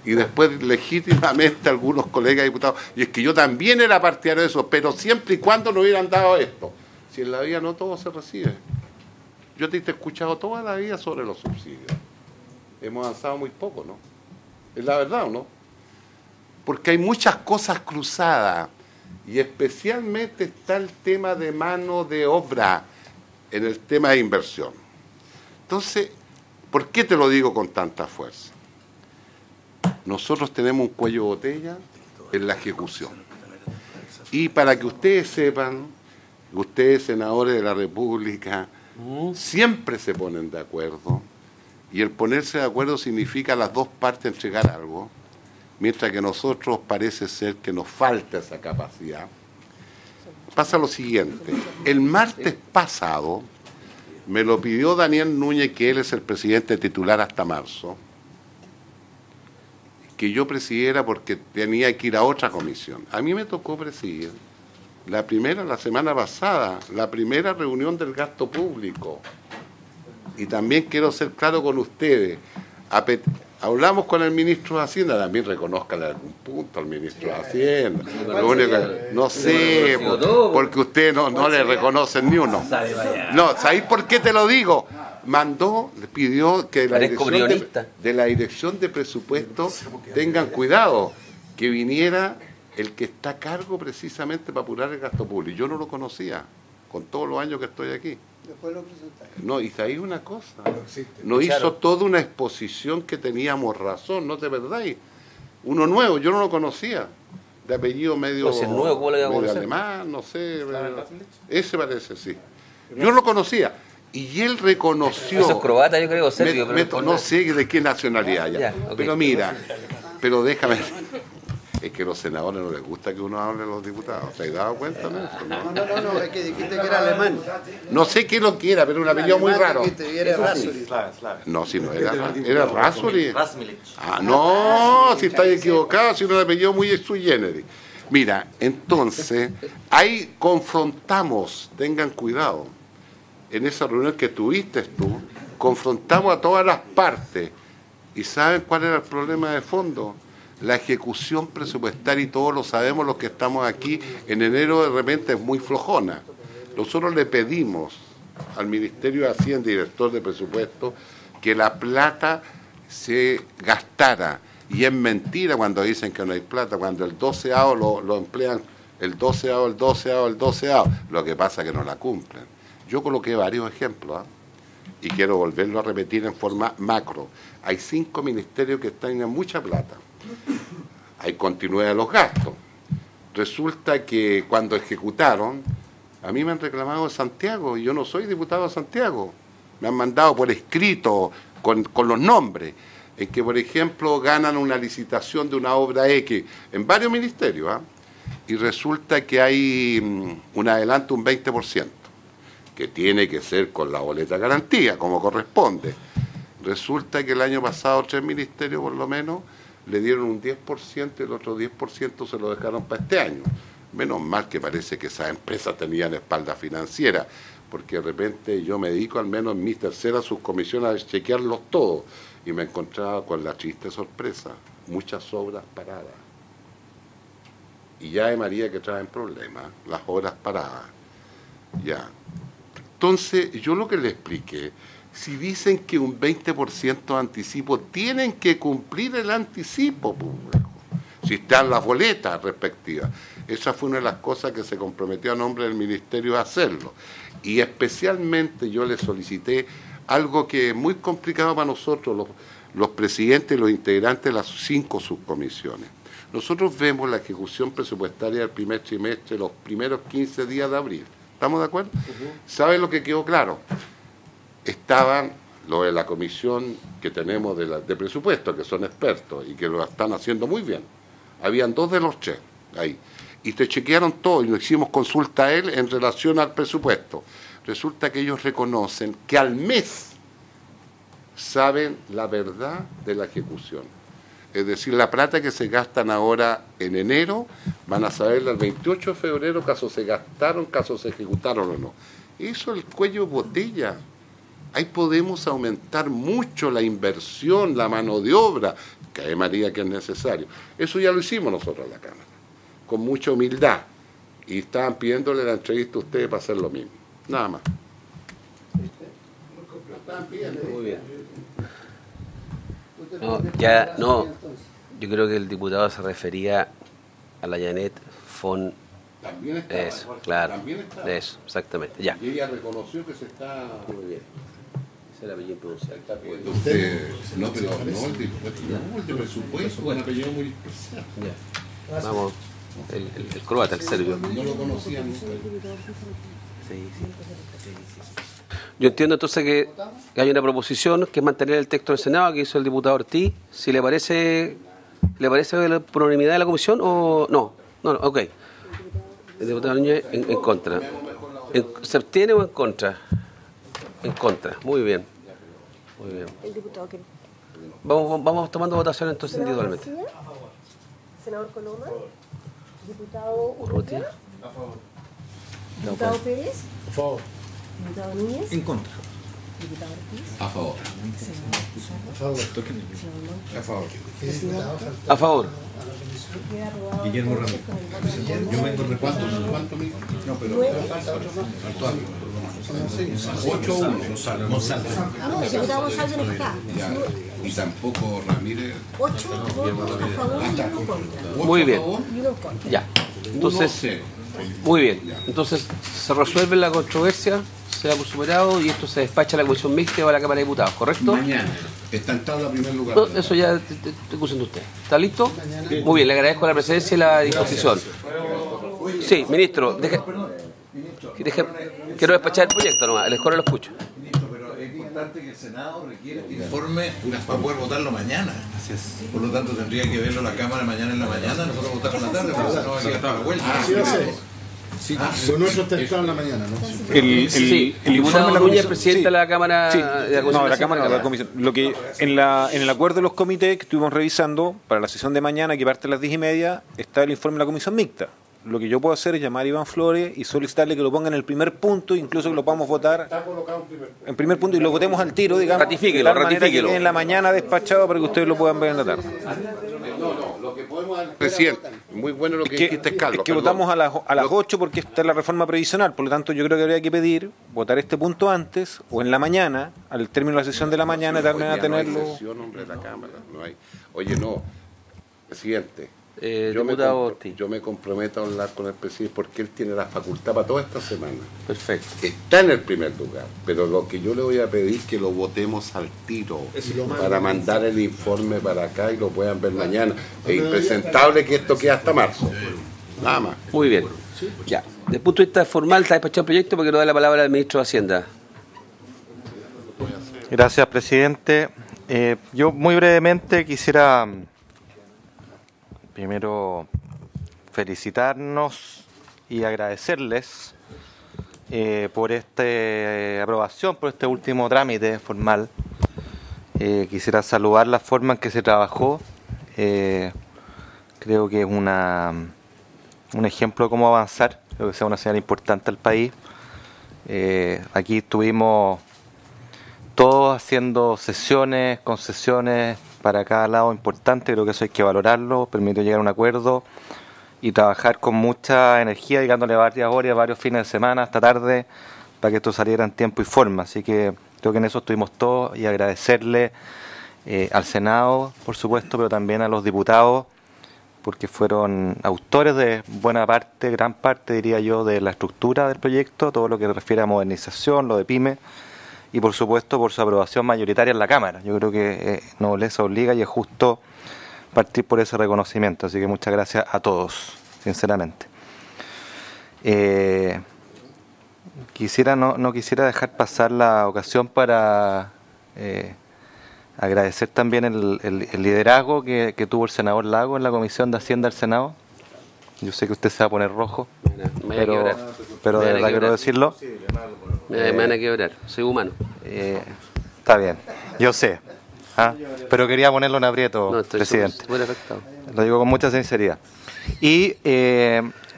Y después legítimamente algunos colegas diputados, y es que yo también era partidario de eso, pero siempre y cuando no hubieran dado esto. Si en la vida no todo se recibe. Yo te he escuchado toda la vida sobre los subsidios. Hemos avanzado muy poco, ¿no? Es la verdad, ¿o no? Porque hay muchas cosas cruzadas, y especialmente está el tema de mano de obra en el tema de inversión. Entonces, ¿por qué te lo digo con tanta fuerza? Nosotros tenemos un cuello de botella en la ejecución. Y para que ustedes sepan, ustedes, senadores de la República, siempre se ponen de acuerdo, y el ponerse de acuerdo significa a las dos partes entregar algo, mientras que nosotros parece ser que nos falta esa capacidad. Pasa lo siguiente, el martes pasado me lo pidió Daniel Núñez, que él es el presidente titular hasta marzo, que yo presidiera porque tenía que ir a otra comisión. A mí me tocó presidir la semana pasada, la primera reunión del gasto público. Y también quiero ser claro con ustedes, hablamos con el ministro de Hacienda, también reconozcan algún punto al ministro de Hacienda. Lo único que, no sé, porque ustedes no le reconocen ni uno. No, ¿sabéis por qué te lo digo? Le pidió que de la dirección de presupuesto tengan cuidado, que viniera el que está a cargo precisamente para apurar el gasto público. Yo no lo conocía, con todos los años que estoy aquí. Después lo presentaste. No, y ahí una cosa, nos hizo toda una exposición que teníamos razón, ¿no te verdáis? Uno nuevo, yo no lo conocía, de apellido medio, nuevo, ¿cómo le iba a medio conocer? alemán, no sé, ese parece, sí. Yo no lo conocía, y él reconoció... Eso es croata, yo creo, serbio. no sé de qué nacionalidad ya, okay. Pero mira, pero déjame... Es que a los senadores no les gusta que uno hable a los diputados. ¿Te has dado cuenta de eso? No, es que dijiste que era alemán. No sé qué lo que era, pero un apellido muy raro. Era Rasuri. No, si no era Rasuri. Ah, no, si estáis equivocados, si no era un apellido muy sui generis. Mira, entonces, ahí confrontamos, tengan cuidado, en esa reunión que tuviste tú, confrontamos a todas las partes. ¿Y saben cuál era el problema de fondo? La ejecución presupuestaria, y todos lo sabemos los que estamos aquí, en enero de repente es muy flojona. Nosotros le pedimos al Ministerio de Hacienda, director de presupuesto, que la plata se gastara. Y es mentira cuando dicen que no hay plata, cuando el 12avo lo emplean, el 12avo. Lo que pasa es que no la cumplen. Yo coloqué varios ejemplos, y quiero volverlo a repetir en forma macro. Hay 5 ministerios que tienen mucha plata. Hay continuidad de los gastos. Resulta que cuando ejecutaron, a mí me han reclamado de Santiago, y yo no soy diputado de Santiago. Me han mandado por escrito, con los nombres, en que, por ejemplo, ganan una licitación de una obra X en varios ministerios, y resulta que hay un adelanto, un 20%, que tiene que ser con la boleta de garantía, como corresponde. Resulta que el año pasado 3 ministerios, por lo menos, le dieron un 10% y el otro 10% se lo dejaron para este año. Menos mal que parece que esas empresas tenían espalda financiera, porque de repente yo me dedico, al menos en mi tercera subcomisión, a chequearlos todos, y me encontraba con la triste sorpresa, muchas obras paradas. Y ya de María que traen problemas, las obras paradas. Ya. Entonces, yo lo que le expliqué, si dicen que un 20% de anticipo, tienen que cumplir el anticipo, público, si están las boletas respectivas. Esa fue una de las cosas que se comprometió a nombre del Ministerio a hacerlo. Y especialmente yo le solicité algo que es muy complicado para nosotros, los presidentes y los integrantes de las 5 subcomisiones. Nosotros vemos la ejecución presupuestaria del primer trimestre, los primeros 15 días de abril. ¿Estamos de acuerdo? ¿Saben lo que quedó claro? Estaban los de la comisión que tenemos de presupuesto, que son expertos y que lo están haciendo muy bien. Habían 2 de los 3 ahí. Y te chequearon todo y nos hicimos consulta a él en relación al presupuesto. Resulta que ellos reconocen que al mes saben la verdad de la ejecución. Es decir, la plata que se gastan ahora en enero, van a saberla el 28 de febrero, caso se gastaron, caso se ejecutaron o no. Eso es el cuello de botella. Ahí podemos aumentar mucho la inversión, la mano de obra, que hay María que es necesario. Eso ya lo hicimos nosotros en la Cámara, con mucha humildad. Y estaban pidiéndole la entrevista a ustedes para hacer lo mismo. Nada más. Muy bien. No, ya, no, yo creo que el diputado se refería a la Janet Fon. También está. Eso, claro. También está. Eso, exactamente. Ya. Y ella reconoció que se está... Muy bien. Ese es el apellido pronunciado. No, pero no el de presupuesto, un apellido muy especial. Ya. Vamos, el croata, el serbio. No lo conocían. Sí. Yo entiendo entonces que hay una proposición que es mantener el texto del Senado que hizo el diputado Ortiz. Si le parece por unanimidad de la comisión o no. No, ok. El diputado Núñez en contra. ¿Se abstiene o en contra? En contra. Muy bien. Muy bien. El diputado que... Vamos tomando votación entonces individualmente. Senador Coloma. Diputado Urrutia. A favor. Diputado Pérez. A favor. Diputado Núñez. En contra. Diputado Ortiz. A favor. A favor. A favor. A favor. Queda aprobado. Guillermo entonces, Ramírez. con el voto Yo vengo de ¿Cuánto? No, pero falta otro más. 8-1. No, el diputado González no está. Y tampoco Ramírez. 8 votos a favor y 1 contra. Muy bien. Y 1 contra. Ya. Entonces, muy bien. Entonces, se resuelve la controversia, se da por superado y esto se despacha a la Comisión Mixta y va a la Cámara de Diputados, ¿correcto? Mañana. Está en tabla primer lugar. No, eso ya te acusan de usted. ¿Está listo? Muy bien, le agradezco la presencia y la disposición. Sí, ministro, quiero despachar el proyecto nomás, el escoro lo escucho. Ministro, pero es importante que el Senado requiere este informe para poder votarlo mañana. Por lo tanto, tendría que verlo la Cámara mañana en la mañana, nosotros votarlo en la tarde, porque si no va a quedar toda la vuelta. Sí, lo nuestro está entrado en la mañana, ¿no? Sí, el diputado Núñez, presidente de la Cámara de la Comisión. No, de la Cámara de la Comisión. Lo que en el acuerdo de los comités que estuvimos revisando para la sesión de mañana, que parte a las 10:30, está el informe de la Comisión Mixta. Lo que yo puedo hacer es llamar a Iván Flores y solicitarle que lo ponga en el primer punto, incluso que lo podamos votar en primer punto y lo votemos al tiro, digamos. Ratifíquelo, de tal manera ratifíquelo. que quede en la mañana despachado para que ustedes lo puedan ver en la tarde. Lo que podemos... Presidente, muy bueno lo que dijiste, Carlos. Es que perdón. votamos a las 8 porque está la reforma previsional, por lo tanto yo creo que habría que pedir votar este punto antes o en la mañana, al término de la sesión de la mañana, de tal manera a tenerlo. No hay sesión, hombre, de la Cámara, no hay. Oye, no, presidente, Diputado Ortiz. yo me comprometo a hablar con el presidente porque él tiene la facultad para toda esta semana. Perfecto. Está en el primer lugar, pero lo que yo le voy a pedir es que lo votemos al tiro para mandar el informe para acá y lo puedan ver mañana. Es impresentable que esto quede hasta marzo. Nada más. Muy bien. Ya. Desde el punto de vista formal, está despachado el proyecto porque lo da la palabra al ministro de Hacienda. Gracias, presidente. Yo muy brevemente quisiera primero felicitarnos y agradecerles por esta aprobación, por este último trámite formal. Quisiera saludar la forma en que se trabajó. Creo que es un ejemplo de cómo avanzar. Creo que sea una señal importante al país. Aquí estuvimos todos haciendo sesiones, concesiones para cada lado importante. Creo que eso hay que valorarlo, permitió llegar a un acuerdo y trabajar con mucha energía, dedicándole varias horas, varios fines de semana hasta tarde para que esto saliera en tiempo y forma. Así que creo que en eso estuvimos todos, y agradecerle al Senado, por supuesto, pero también a los diputados, porque fueron autores de buena parte, gran parte, diría yo, de la estructura del proyecto, todo lo que refiere a modernización, lo de PYME, y por supuesto por su aprobación mayoritaria en la Cámara. Yo creo que no les obliga y es justo partir por ese reconocimiento, así que muchas gracias a todos, sinceramente. No quisiera dejar pasar la ocasión para agradecer también el liderazgo que tuvo el senador Lago en la Comisión de Hacienda del Senado. Yo sé que usted se va a poner rojo, pero de verdad quiero decirlo. Me van a quebrar, soy humano. Está bien, yo sé, pero quería ponerlo en aprieto, presidente. Lo digo con mucha sinceridad. Y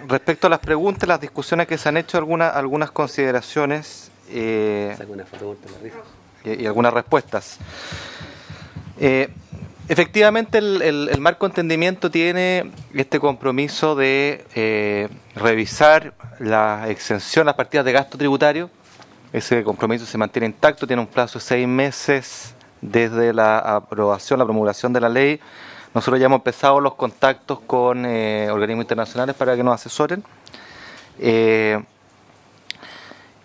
respecto a las preguntas, las discusiones que se han hecho, algunas consideraciones y algunas respuestas. Efectivamente, el marco de entendimiento tiene este compromiso de revisar la exención, las partidas de gasto tributario. Ese compromiso se mantiene intacto, tiene un plazo de 6 meses desde la aprobación, la promulgación de la ley. Nosotros ya hemos empezado los contactos con organismos internacionales para que nos asesoren.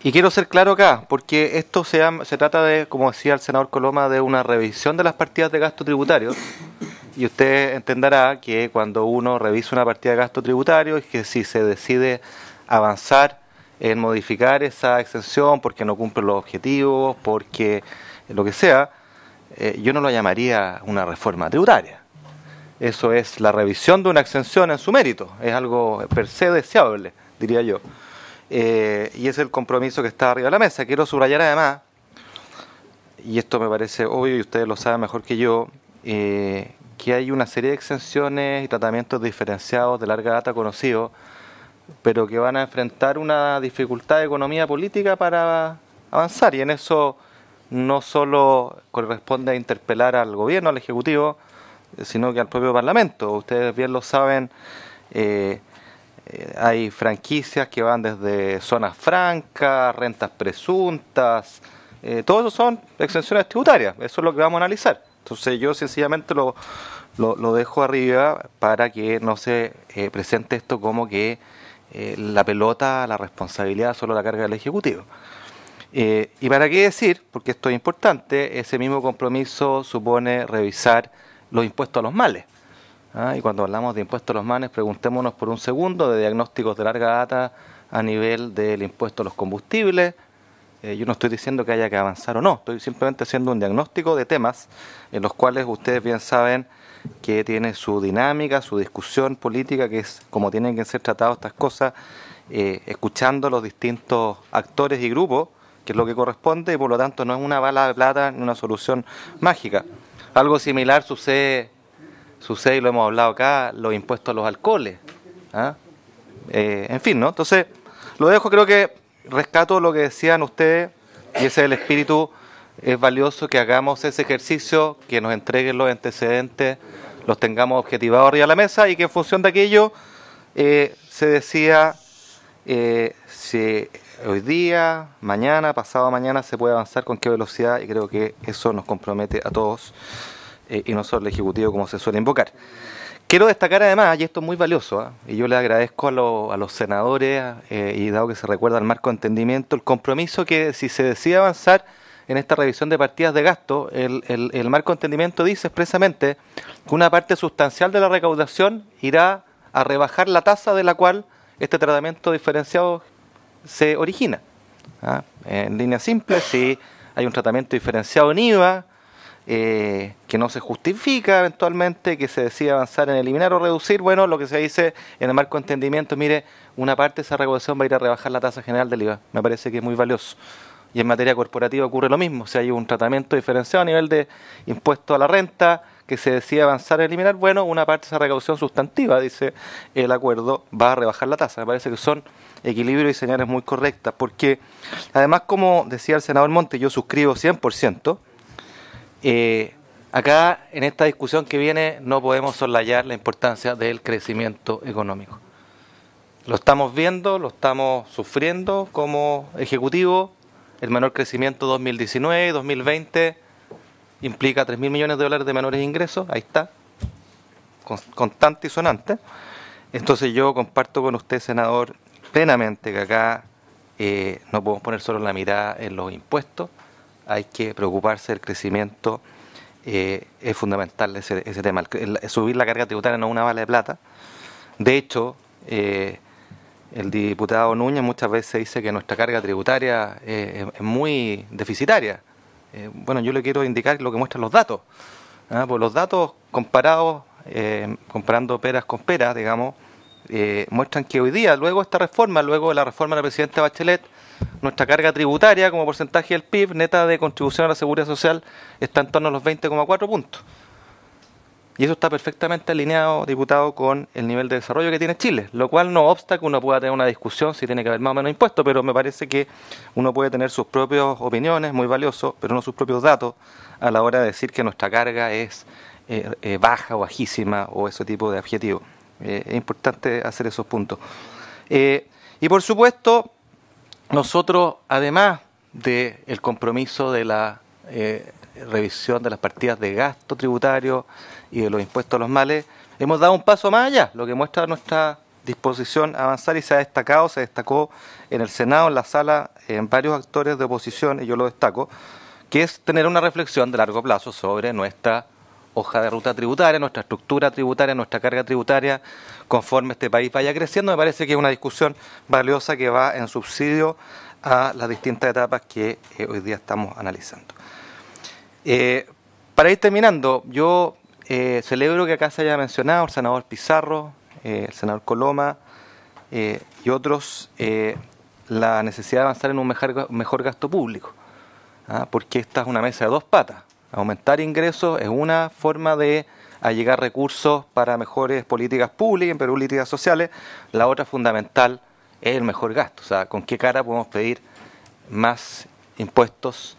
Y quiero ser claro acá, porque esto se trata de, como decía el senador Coloma, de una revisión de las partidas de gasto tributario. Y usted entenderá que cuando uno revisa una partida de gasto tributario, es que si se decide avanzar en modificar esa exención porque no cumple los objetivos, porque lo que sea, yo no lo llamaría una reforma tributaria. Eso es la revisión de una exención en su mérito, es algo per se deseable, diría yo. Y es el compromiso que está arriba de la mesa. Quiero subrayar además, y esto me parece obvio y ustedes lo saben mejor que yo, que hay una serie de exenciones y tratamientos diferenciados de larga data conocidos, pero que van a enfrentar una dificultad de economía política para avanzar, y en eso no solo corresponde a interpelar al gobierno, al Ejecutivo, sino que al propio Parlamento. Ustedes bien lo saben, hay franquicias que van desde zonas francas, rentas presuntas, todo eso son exenciones tributarias, eso es lo que vamos a analizar. Entonces yo sencillamente lo dejo arriba para que no se presente esto como que la pelota, la responsabilidad solo la carga del Ejecutivo. Y para qué decir, porque esto es importante, ese mismo compromiso supone revisar los impuestos a los males. Y cuando hablamos de impuestos a los males, preguntémonos por un segundo de diagnósticos de larga data a nivel del impuesto a los combustibles. Yo no estoy diciendo que haya que avanzar o no, estoy simplemente haciendo un diagnóstico de temas en los cuales ustedes bien saben que tiene su dinámica, su discusión política, que es como tienen que ser tratadas estas cosas, escuchando a los distintos actores y grupos, que es lo que corresponde, y por lo tanto no es una bala de plata ni una solución mágica. Algo similar sucede y lo hemos hablado acá, los impuestos a los alcoholes. En fin, ¿no? Entonces, lo dejo, creo que rescato lo que decían ustedes, y ese es el espíritu. Es valioso que hagamos ese ejercicio, que nos entreguen los antecedentes, los tengamos objetivados arriba de la mesa, y que en función de aquello se decida si hoy día, mañana, pasado mañana se puede avanzar con qué velocidad, y creo que eso nos compromete a todos y no solo al Ejecutivo como se suele invocar. Quiero destacar además, y esto es muy valioso, y yo le agradezco a los senadores, y dado que se recuerda el marco de entendimiento, el compromiso que si se decide avanzar en esta revisión de partidas de gasto, el marco de entendimiento dice expresamente que una parte sustancial de la recaudación irá a rebajar la tasa de la cual este tratamiento diferenciado se origina. En línea simple, si hay un tratamiento diferenciado en IVA, que no se justifica eventualmente, que se decide avanzar en eliminar o reducir, bueno, lo que se dice en el marco de entendimiento, mire, una parte de esa recaudación va a ir a rebajar la tasa general del IVA. Me parece que es muy valioso. Y en materia corporativa ocurre lo mismo. Si hay un tratamiento diferenciado a nivel de impuesto a la renta que se decide avanzar a eliminar, bueno, una parte de esa recaudación sustantiva, dice el acuerdo, va a rebajar la tasa. Me parece que son equilibrios y señales muy correctas, porque además, como decía el senador Monte, yo suscribo 100%, acá en esta discusión que viene no podemos soslayar la importancia del crecimiento económico. Lo estamos viendo, lo estamos sufriendo como ejecutivo. El menor crecimiento 2019 y 2020 implica $3.000 millones de menores ingresos. Ahí está, constante y sonante. Entonces yo comparto con usted, senador, plenamente que acá no podemos poner solo la mirada en los impuestos. Hay que preocuparse del crecimiento. Es fundamental ese tema. Subir la carga tributaria no es una bala de plata. De hecho, el diputado Núñez muchas veces dice que nuestra carga tributaria es muy deficitaria. Bueno, yo le quiero indicar lo que muestran los datos. Pues los datos comparados, comparando peras con peras, digamos, muestran que hoy día, luego de esta reforma, luego de la reforma de la presidenta Bachelet, nuestra carga tributaria como porcentaje del PIB neta de contribución a la seguridad social está en torno a los 20,4 puntos. Y eso está perfectamente alineado, diputado, con el nivel de desarrollo que tiene Chile, lo cual no obsta que uno pueda tener una discusión si tiene que haber más o menos impuestos, pero me parece que uno puede tener sus propias opiniones, muy valiosos, pero no sus propios datos a la hora de decir que nuestra carga es baja o bajísima o ese tipo de adjetivos. Es importante hacer esos puntos. Y por supuesto, nosotros, además del compromiso de la revisión de las partidas de gasto tributario y de los impuestos a los males, hemos dado un paso más allá, lo que muestra nuestra disposición a avanzar, y se destacó en el Senado, en la sala, en varios actores de oposición, y yo lo destaco, que es tener una reflexión de largo plazo sobre nuestra hoja de ruta tributaria, nuestra estructura tributaria, nuestra carga tributaria, conforme este país vaya creciendo. Me parece que es una discusión valiosa que va en subsidio a las distintas etapas que hoy día estamos analizando. Para ir terminando, yo celebro que acá se haya mencionado el senador Pizarro, el senador Coloma y otros la necesidad de avanzar en un mejor gasto público, porque esta es una mesa de dos patas. Aumentar ingresos es una forma de allegar recursos para mejores políticas públicas, en políticas sociales. La otra fundamental es el mejor gasto. O sea, ¿con qué cara podemos pedir más impuestos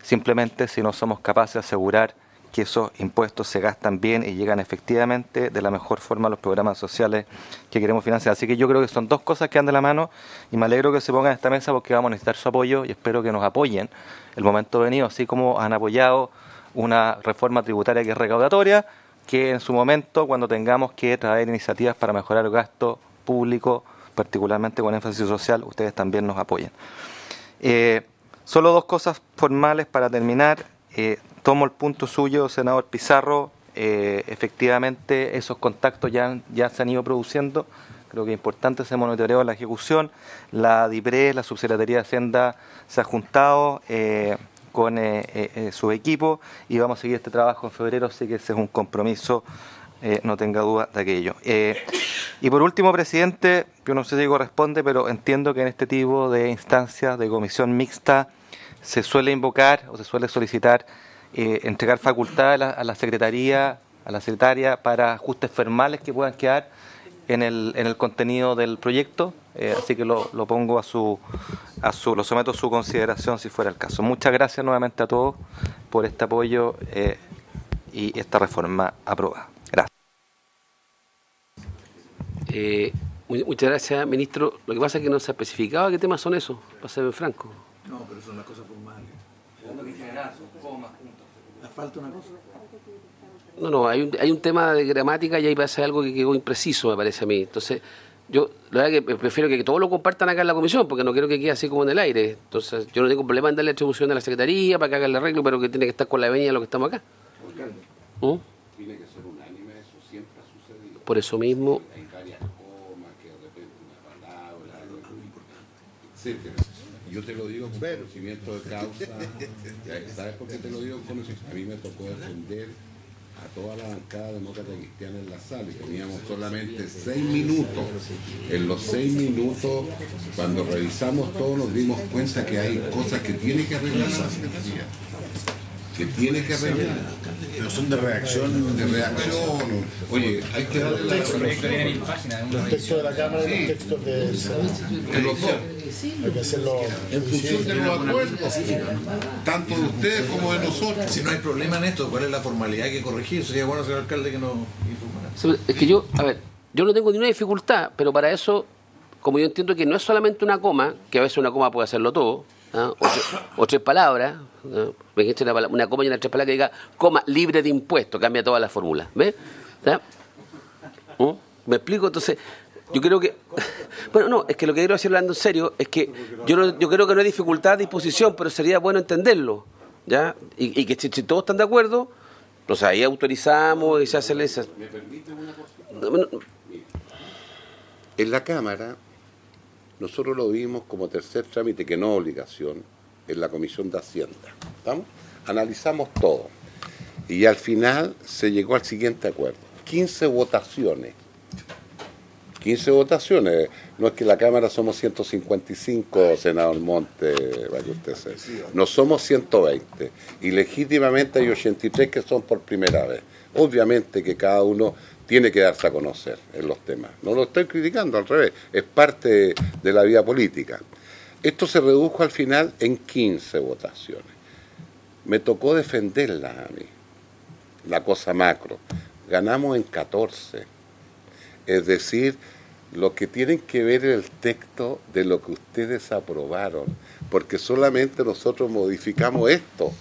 simplemente si no somos capaces de asegurar que esos impuestos se gastan bien y llegan efectivamente de la mejor forma a los programas sociales que queremos financiar? Así que yo creo que son dos cosas que van de la mano, y me alegro que se pongan en esta mesa porque vamos a necesitar su apoyo y espero que nos apoyen el momento venido, así como han apoyado una reforma tributaria que es recaudatoria, que en su momento, cuando tengamos que traer iniciativas para mejorar el gasto público, particularmente con énfasis social, ustedes también nos apoyen. Solo dos cosas formales para terminar. Tomo el punto suyo, senador Pizarro. Efectivamente, esos contactos ya se han ido produciendo. Creo que es importante ese monitoreo de la ejecución. La DIPRE, la Subsecretaría de Hacienda, se ha juntado con su equipo y vamos a seguir este trabajo en febrero, así que ese es un compromiso, no tenga duda de aquello. Y por último, presidente, yo no sé si corresponde, pero entiendo que en este tipo de instancias de comisión mixta se suele invocar o se suele solicitar entregar facultades a la secretaria para ajustes formales que puedan quedar en el contenido del proyecto, así que lo pongo lo someto a su consideración si fuera el caso. Muchas gracias nuevamente a todos por este apoyo y esta reforma aprobada. Gracias. Muchas gracias, ministro. Lo que pasa es que no se ha especificado qué temas son esos, para ser franco. No, pero son las cosas formales. ¿Le falta una cosa? No, hay un tema de gramática y ahí parece algo que quedó impreciso, me parece a mí. Entonces, yo la verdad que prefiero que todos lo compartan acá en la comisión, porque no quiero que quede así como en el aire. Entonces, yo no tengo problema en darle atribución a la secretaría para que haga el arreglo, pero que tiene que estar con la venia de lo que estamos acá. Tiene que ser unánime, eso siempre ha sucedido. Por eso mismo. Hay varias comas, que de repente una palabra, etcétera. Yo te lo digo con conocimiento de causa. ¿Sabes por qué te lo digo con conocimiento? A mí me tocó defender a toda la bancada demócrata cristiana en la sala y teníamos solamente 6 minutos. En los 6 minutos, cuando revisamos todo, nos dimos cuenta que hay cosas que tiene que arreglar la secretaría. Que tiene que arreglar. Pero son de reacción. De reacción. Oye, hay que darle la El proyecto tiene 1000 páginas. Los textos de la Cámara y los textos del Senado. en los dos. Hay que hacerlo En función de los acuerdos, tanto de ustedes como de nosotros. Si no hay problema en esto, ¿cuál es la formalidad que hay que corregir? Sería bueno, señor alcalde, que nos informara. Es que yo no tengo ninguna dificultad, pero para eso como yo entiendo que no es solamente una coma, que a veces una coma puede hacerlo todo, ¿ah? O 3 palabras, ¿ah? Una coma y una 3 palabras que diga coma libre de impuestos, cambia toda la fórmula. ¿Ves? ¿Ah? ¿Me explico? Entonces, yo creo que... Bueno, no, es que lo que quiero decir hablando en serio es que yo creo que no hay dificultad de disposición, pero sería bueno entenderlo, ¿ya? Y que si todos están de acuerdo, pues ahí autorizamos y se hace... ¿Me permite una cosa? En la Cámara, nosotros lo vimos como tercer trámite, que no obligación, en la Comisión de Hacienda. ¿Estamos? Analizamos todo. Y al final se llegó al siguiente acuerdo. 15 votaciones. 15 votaciones. No es que la Cámara somos 155, senador Monte, vaya usted a ser. No somos 120. Y legítimamente hay 83 que son por primera vez. Obviamente que cada uno tiene que darse a conocer en los temas. No lo estoy criticando, al revés. Es parte de la vida política. Esto se redujo al final en 15 votaciones. Me tocó defenderla a mí, la cosa macro. Ganamos en 14. Es decir, lo que tienen que ver el texto de lo que ustedes aprobaron, porque solamente nosotros modificamos esto.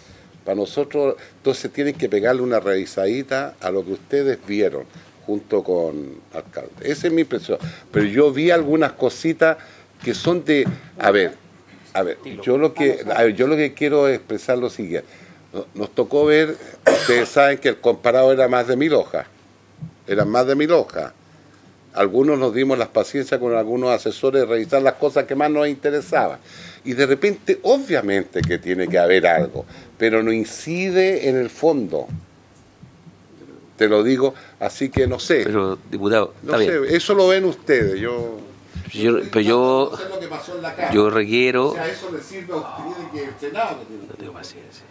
Para nosotros, entonces tienen que pegarle una revisadita a lo que ustedes vieron, junto con alcalde. Esa es mi impresión. Pero yo vi algunas cositas que son de... A ver, yo lo que quiero expresar lo siguiente. Nos tocó ver, ustedes saben que el comparado era más de 1000 hojas. Eran más de 1000 hojas. Algunos nos dimos las paciencias con algunos asesores de revisar las cosas que más nos interesaban. Y de repente, obviamente que tiene que haber algo, pero no incide en el fondo. Te lo digo, así que no sé. Pero, diputado, no sé, bien. Eso lo ven ustedes. Yo requiero... O sea, eso le sirve a ustedes que el Senado... No tengo paciencia.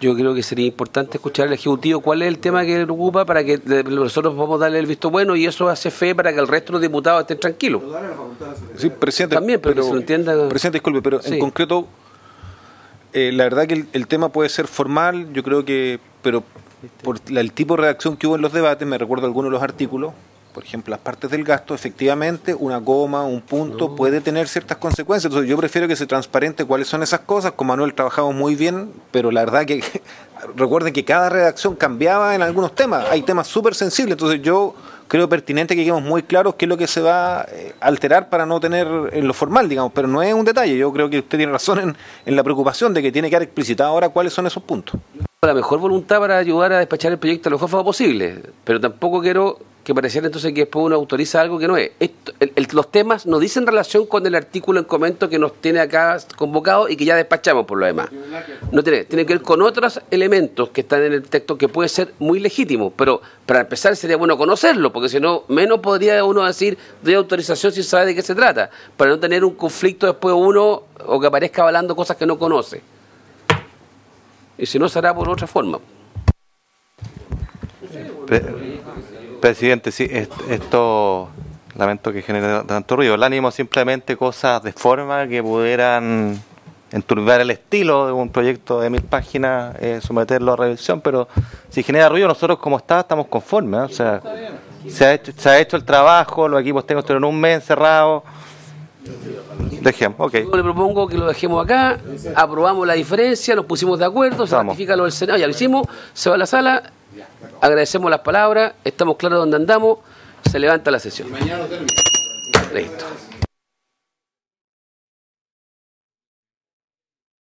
Yo creo que sería importante escuchar al Ejecutivo cuál es el tema que le preocupa para que nosotros podamos darle el visto bueno y eso hace fe para que el resto de los diputados estén tranquilos. Sí, presidente, también, pero que se lo entienda. Presidente, disculpe, pero sí. En concreto, la verdad que el tema puede ser formal, yo creo que, pero por el tipo de redacción que hubo en los debates, me recuerdo algunos de los artículos, por ejemplo, las partes del gasto, efectivamente, una coma, un punto, puede tener ciertas consecuencias. Entonces yo prefiero que se transparente cuáles son esas cosas. Con Manuel trabajamos muy bien, pero la verdad que recuerden que cada redacción cambiaba en algunos temas. Hay temas súper sensibles, entonces yo creo pertinente que quedemos muy claros qué es lo que se va a alterar para no tener en lo formal, digamos, pero no es un detalle. Yo creo que usted tiene razón en la preocupación de que tiene que haber explicitado ahora cuáles son esos puntos. La mejor voluntad para ayudar a despachar el proyecto lo mejor posible, pero tampoco quiero que pareciera entonces que después uno autoriza algo que no es. Los temas no dicen relación con el artículo en comento que nos tiene acá convocado y que ya despachamos por lo demás. No tiene que ver con otros elementos que están en el texto que puede ser muy legítimo, pero para empezar sería bueno conocerlo, porque si no, menos podría uno decir de autorización sin saber de qué se trata, para no tener un conflicto después uno o que aparezca avalando cosas que no conoce. Y si no, será por otra forma. Presidente, sí, esto lamento que genere tanto ruido. El ánimo simplemente cosas de forma que pudieran enturbiar el estilo de un proyecto de 1000 páginas, someterlo a revisión, pero si genera ruido, nosotros como estamos conformes, ¿eh? O sea, se ha hecho el trabajo, los equipos técnicos estuvieron un mes encerrados. Dejemos, ok. Yo le propongo que lo dejemos acá, aprobamos la diferencia, nos pusimos de acuerdo, se ratifica lo del Senado, ya lo hicimos, se va a la sala, agradecemos las palabras, estamos claros dónde andamos, se levanta la sesión. Listo.